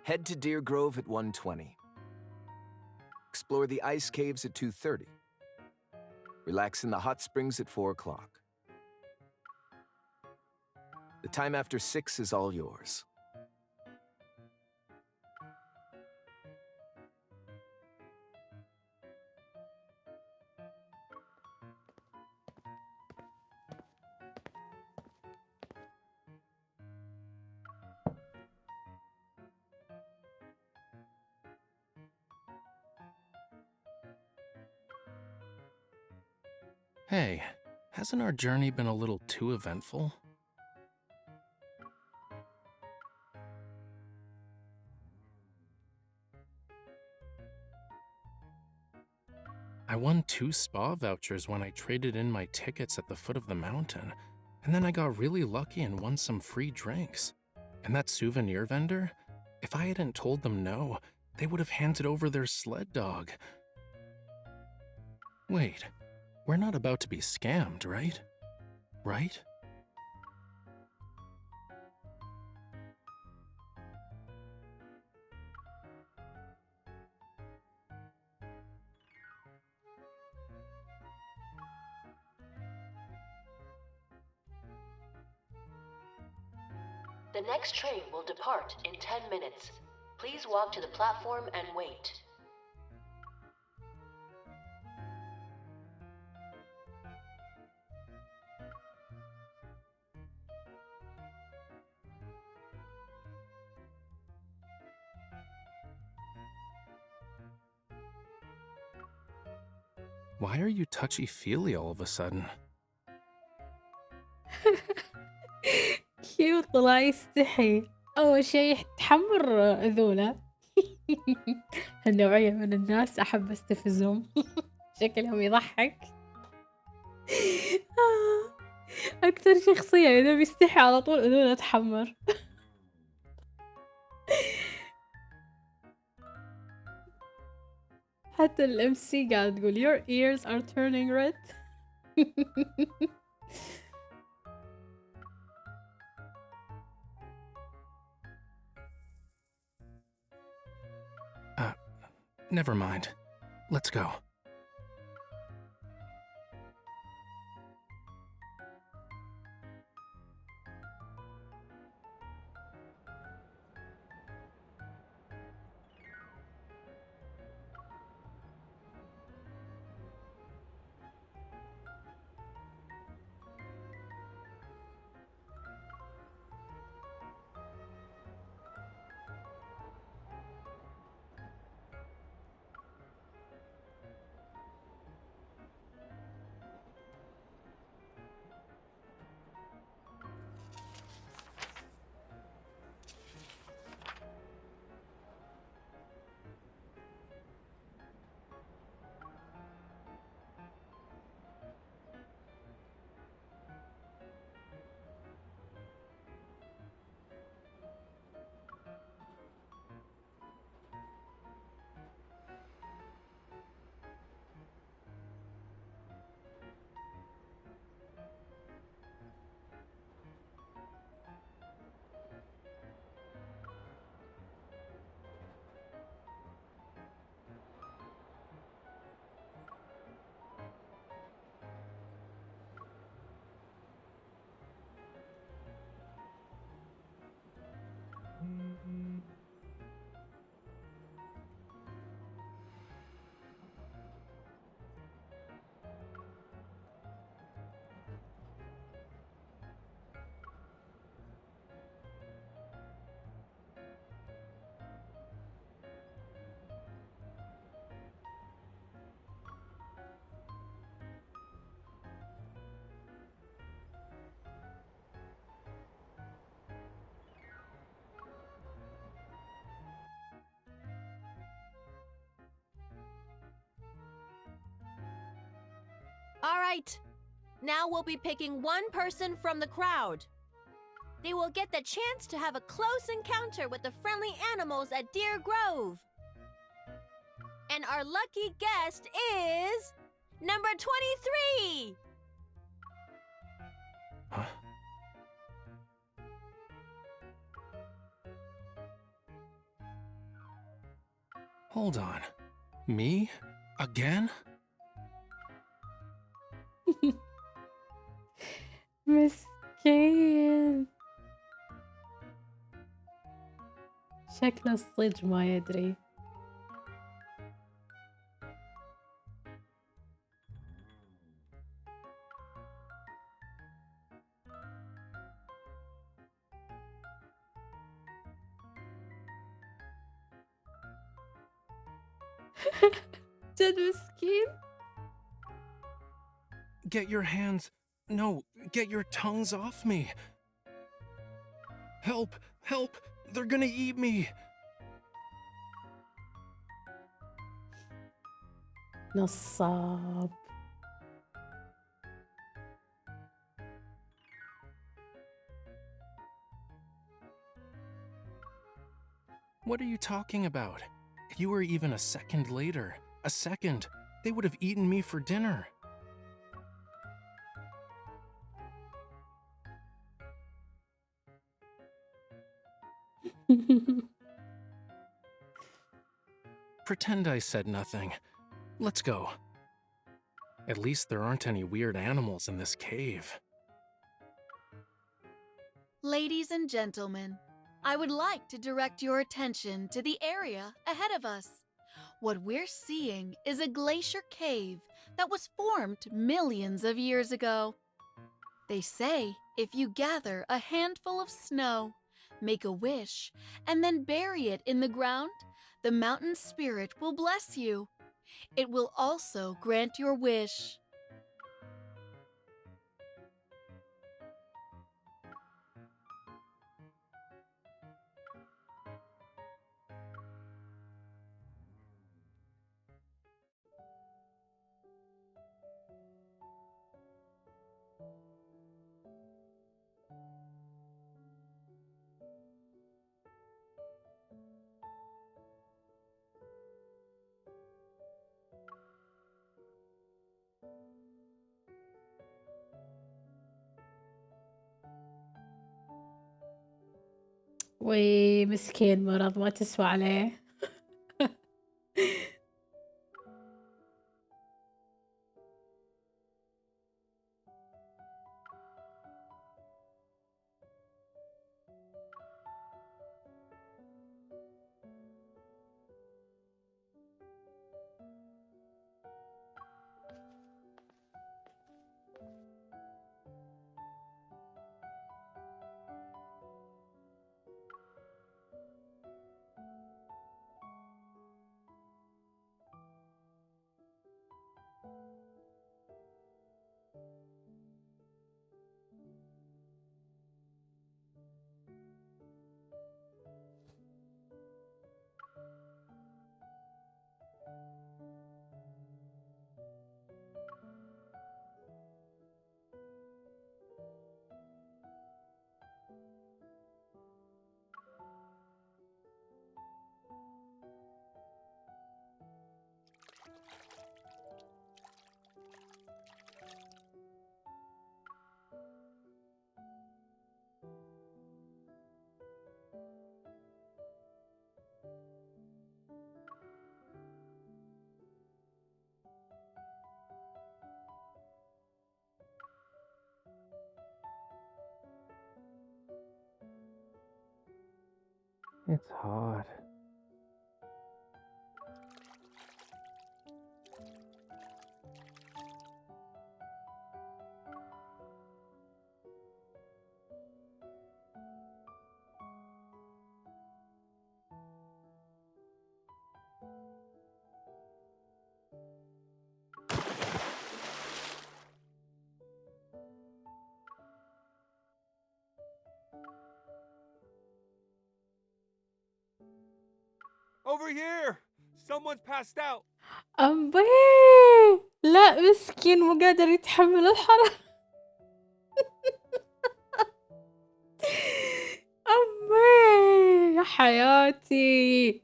Head to Deer Grove at 1:20. Explore the ice caves at 2:30. Relax in the hot springs at 4 o'clock. The time after 6 is all yours. Hey, hasn't our journey been a little too eventful? I won 2 spa vouchers when I traded in my tickets at the foot of the mountain, and then I got really lucky and won some free drinks. And that souvenir vendor? If I hadn't told them no, they would have handed over their sled dog. Wait, we're not about to be scammed, right? Right? The next train will depart in 10 minutes. Please walk to the platform and wait. Why are you touchy-feely all of a sudden? كيوت طلع يستحي. أول شي تحمر أذوله. هالنوعية من الناس أحب استفزهم. شكلهم يضحك. أكثر شخصية إذا بيستحي على طول أذوله تحمر. حتى الMC قاعد تقول your ears are turning red. Never mind. Let's go. right. Now we'll be picking one person from the crowd. They will get the chance to have a close encounter with the friendly animals at Deer Grove. And our lucky guest is number 23. Huh? Hold on. Me? Again? مسكين. شكله الصج ما يدري. جد مسكين. Get your hands... No, get your tongues off me. Help! Help! They're gonna eat me! نصاب. What are you talking about? If you were even a second later, they would have eaten me for dinner. Pretend I said nothing. Let's go. At least there aren't any weird animals in this cave. Ladies and gentlemen, I would like to direct your attention to the area ahead of us. What we're seeing is a glacier cave that was formed millions of years ago. They say if you gather a handful of snow, make a wish, and then bury it in the ground, the mountain spirit will bless you. It will also grant your wish. وي مسكين مرض ما تسوى عليه. It's hot. Over here! Someone's passed out. أمبي لا لا مسكين مو قادر يتحمل الحر. أمي يا حياتي.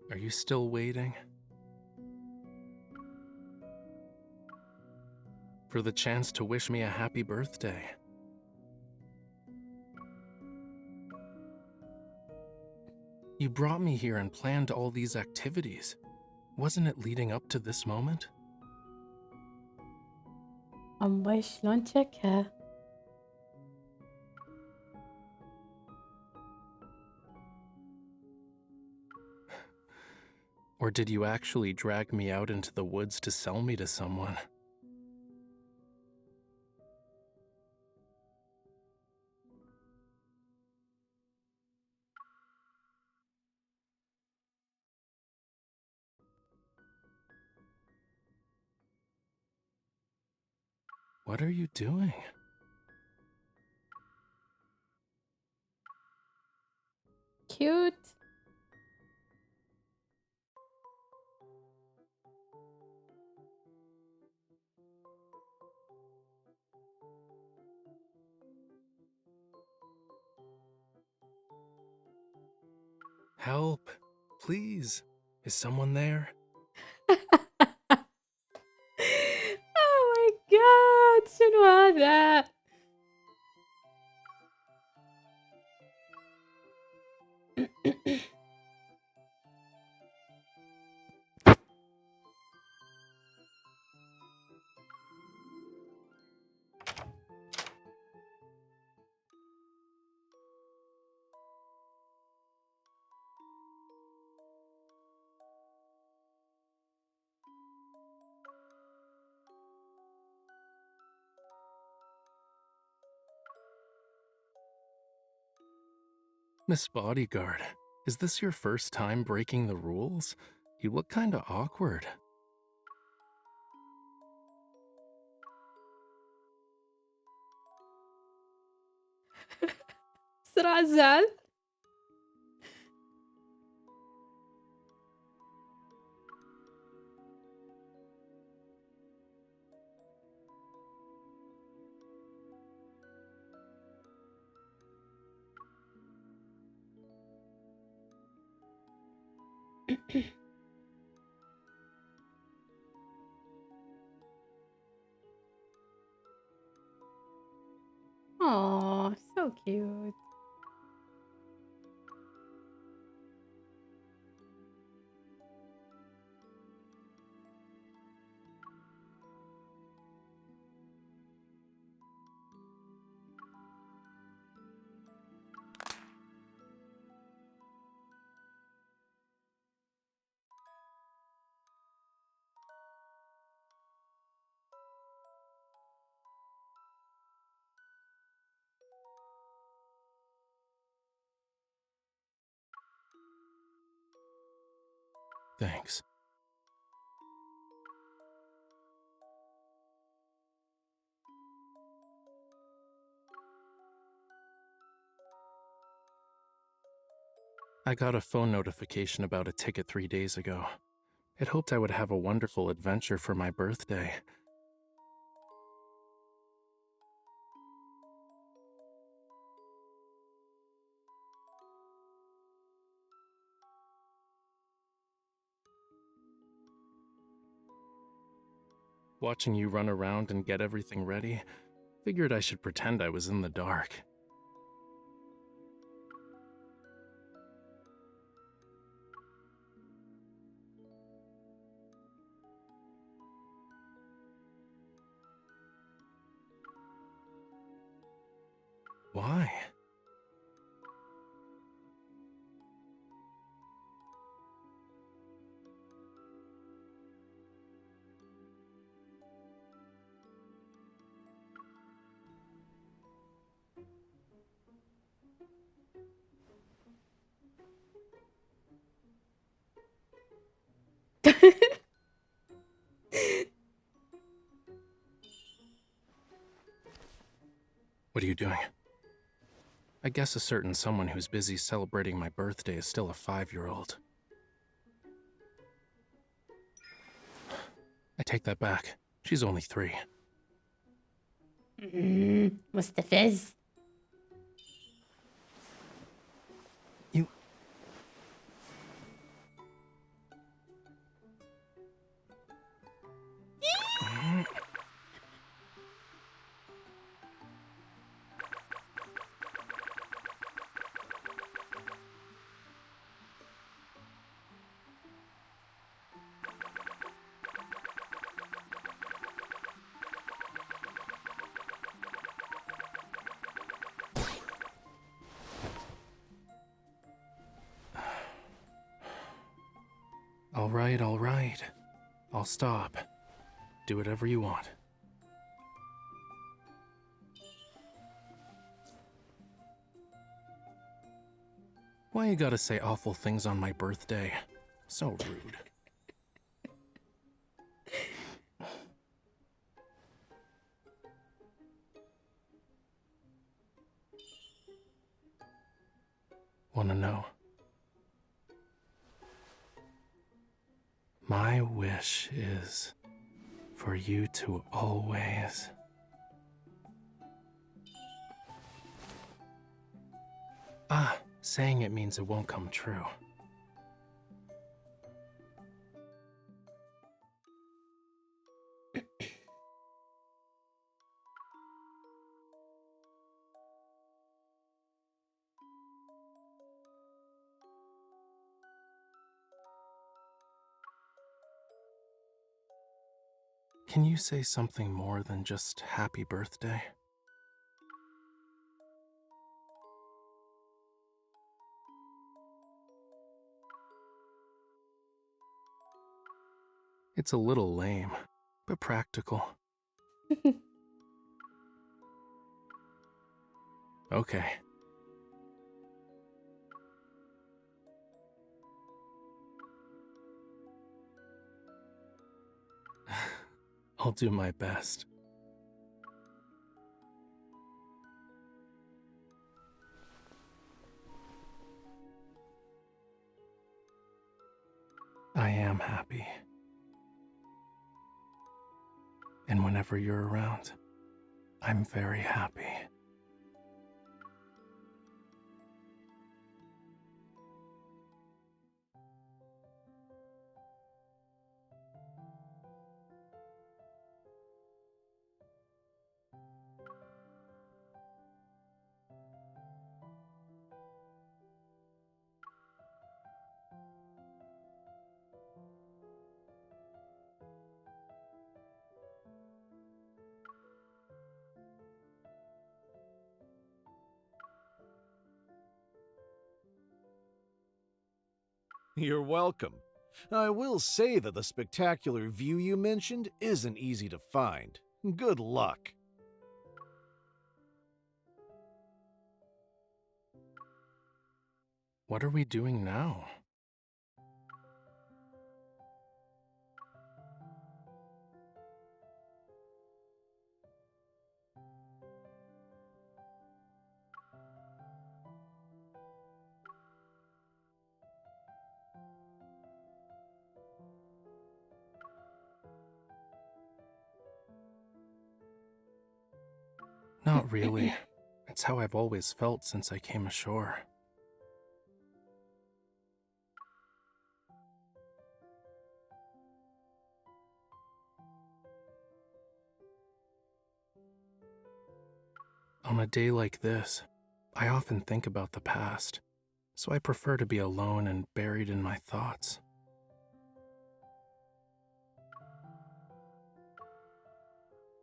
Are you still waiting? For the chance to wish me a happy birthday? You brought me here and planned all these activities. Wasn't it leading up to this moment? أمي شلون تشكها؟ Or did you actually drag me out into the woods to sell me to someone? What are you doing? Cute. Help, please. Is someone there? Oh my god شنو هذا؟ Miss Bodyguard, is this your first time breaking the rules? You look kinda awkward. بسرعة زعل. Oh, so cute. Thanks. I got a phone notification about a ticket 3 days ago. It hoped I would have a wonderful adventure for my birthday. Watching you run around and get everything ready, figured I should pretend I was in the dark. Why? What are you doing? I guess a certain someone who's busy celebrating my birthday is still a 5-year-old. I take that back. She's only 3. مستفز. You... All right. I'll stop. Do whatever you want. Why you gotta say awful things on my birthday? So rude. Wanna know? My wish is for you to always... saying it means it won't come true. Can you say something more than just happy birthday? It's a little lame, but practical. Okay. I'll do my best. I am happy. And whenever you're around, I'm very happy. You're welcome. I will say that the spectacular view you mentioned isn't easy to find. Good luck. What are we doing now? Not really. It's how I've always felt since I came ashore. On a day like this, I often think about the past, so I prefer to be alone and buried in my thoughts.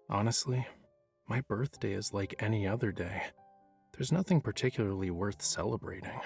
Honestly, my birthday is like any other day. there's nothing particularly worth celebrating.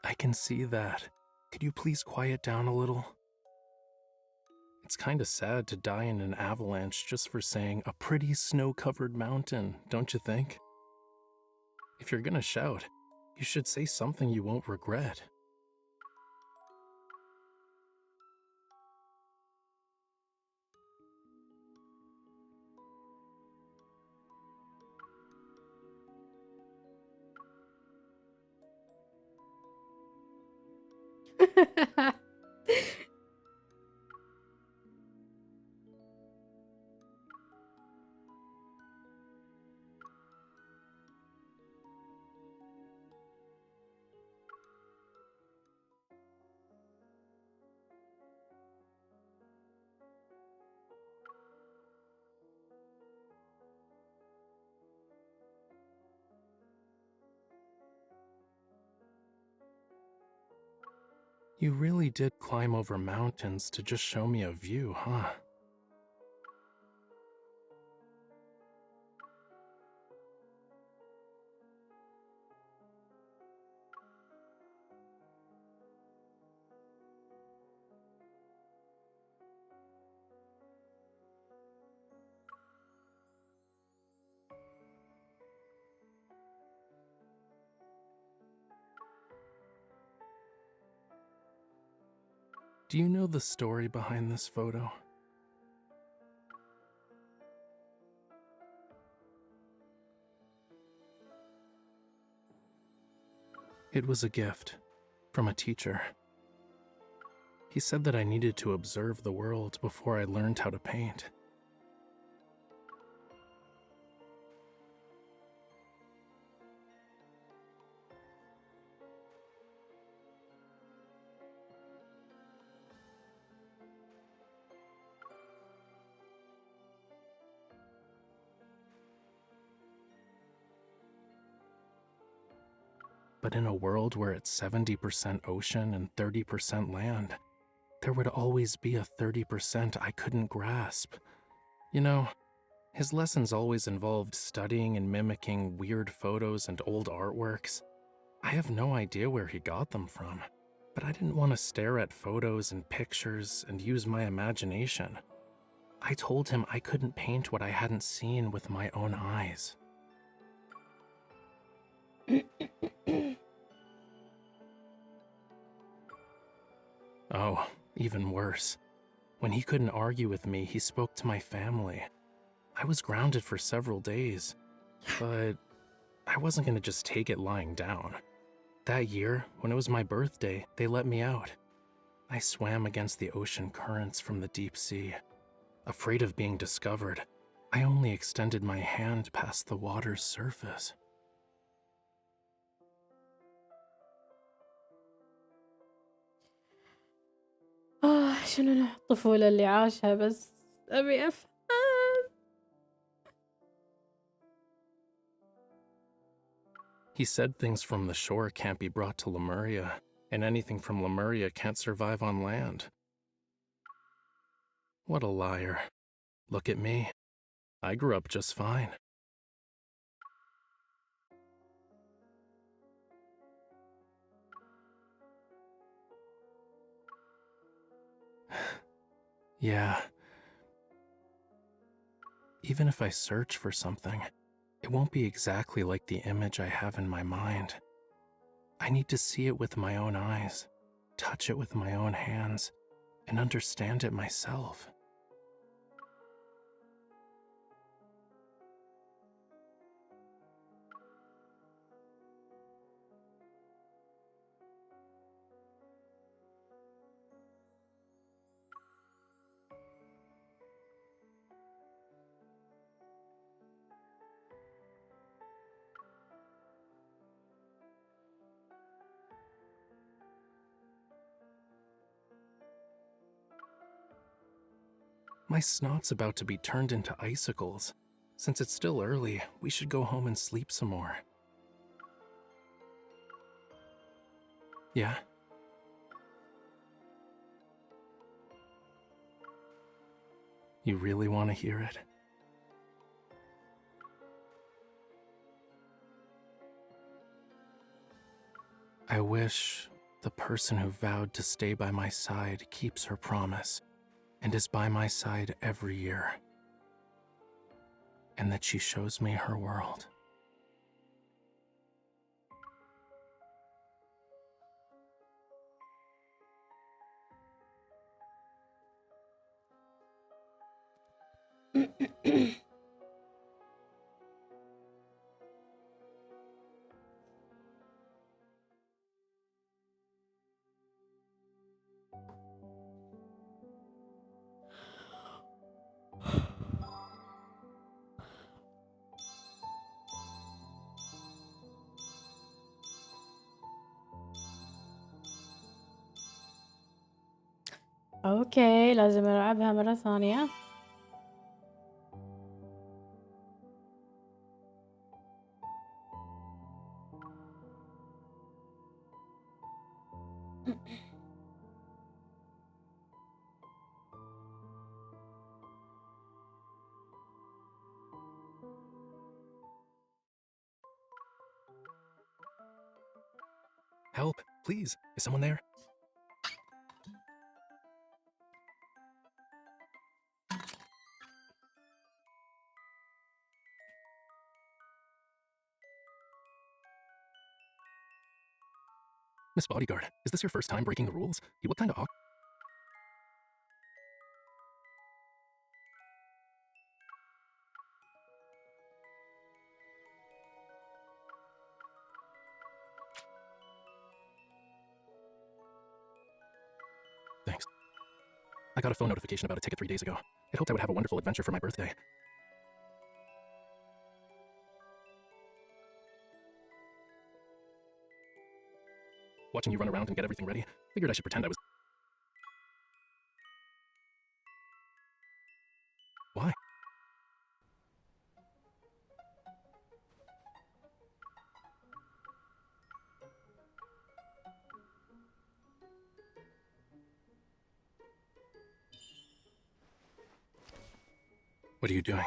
I can see that. Could you please quiet down a little? It's kinda sad to die in an avalanche just for saying a pretty snow-covered mountain, don't you think? If you're gonna shout, you should say something you won't regret. You really did climb over mountains to just show me a view, huh? Do you know the story behind this photo? It was a gift from a teacher. He said that I needed to observe the world before I learned how to paint. But in a world where it's 70% ocean and 30% land, there would always be a 30% I couldn't grasp. You know, his lessons always involved studying and mimicking weird photos and old artworks. I have no idea where he got them from, but I didn't want to stare at photos and pictures and use my imagination. I told him I couldn't paint what I hadn't seen with my own eyes. Oh, even worse. When he couldn't argue with me, he spoke to my family. I was grounded for several days, but I wasn't going to just take it lying down. That year, when it was my birthday, they let me out. I swam against the ocean currents from the deep sea. Afraid of being discovered, I only extended my hand past the water's surface. شنو نوع الطفولة اللي عاشها بس أبي أفهم. He said things from the shore can't be brought to Lemuria, and anything from Lemuria can't survive on land. What a liar. Look at me. I grew up just fine. Yeah. Even if I search for something, it won't be exactly like the image I have in my mind. I need to see it with my own eyes, touch it with my own hands, and understand it myself. My snot's about to be turned into icicles. Since it's still early, we should go home and sleep some more. Yeah? You really want to hear it? I wish the person who vowed to stay by my side keeps her promise and is by my side every year, and that she shows me her world. اوكي لازم العبها مرة ثانية. Help, please. Is someone there? Miss Bodyguard, is this your first time breaking the rules? You look kinda awkward. Thanks. I got a phone notification about a ticket 3 days ago. It hoped I would have a wonderful adventure for my birthday. Watching you run around and get everything ready, figured I should pretend I was... Why? What are you doing?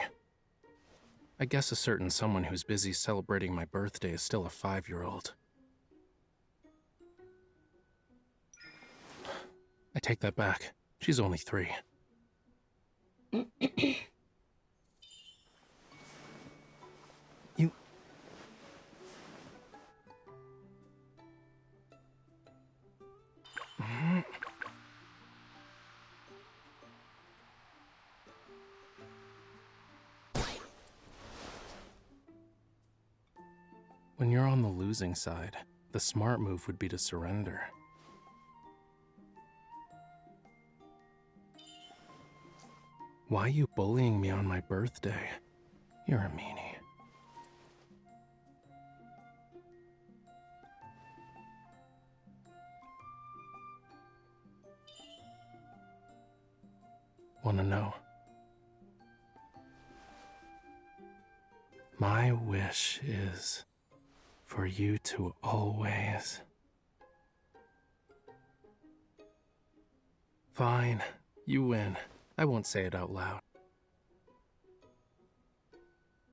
I guess a certain someone who's busy celebrating my birthday is still a 5-year-old. I take that back. She's only 3. You... When you're on the losing side, the smart move would be to surrender. Why are you bullying me on my birthday? You're a meanie. Wanna know? My wish is for you to always... Fine, you win. I won't say it out loud.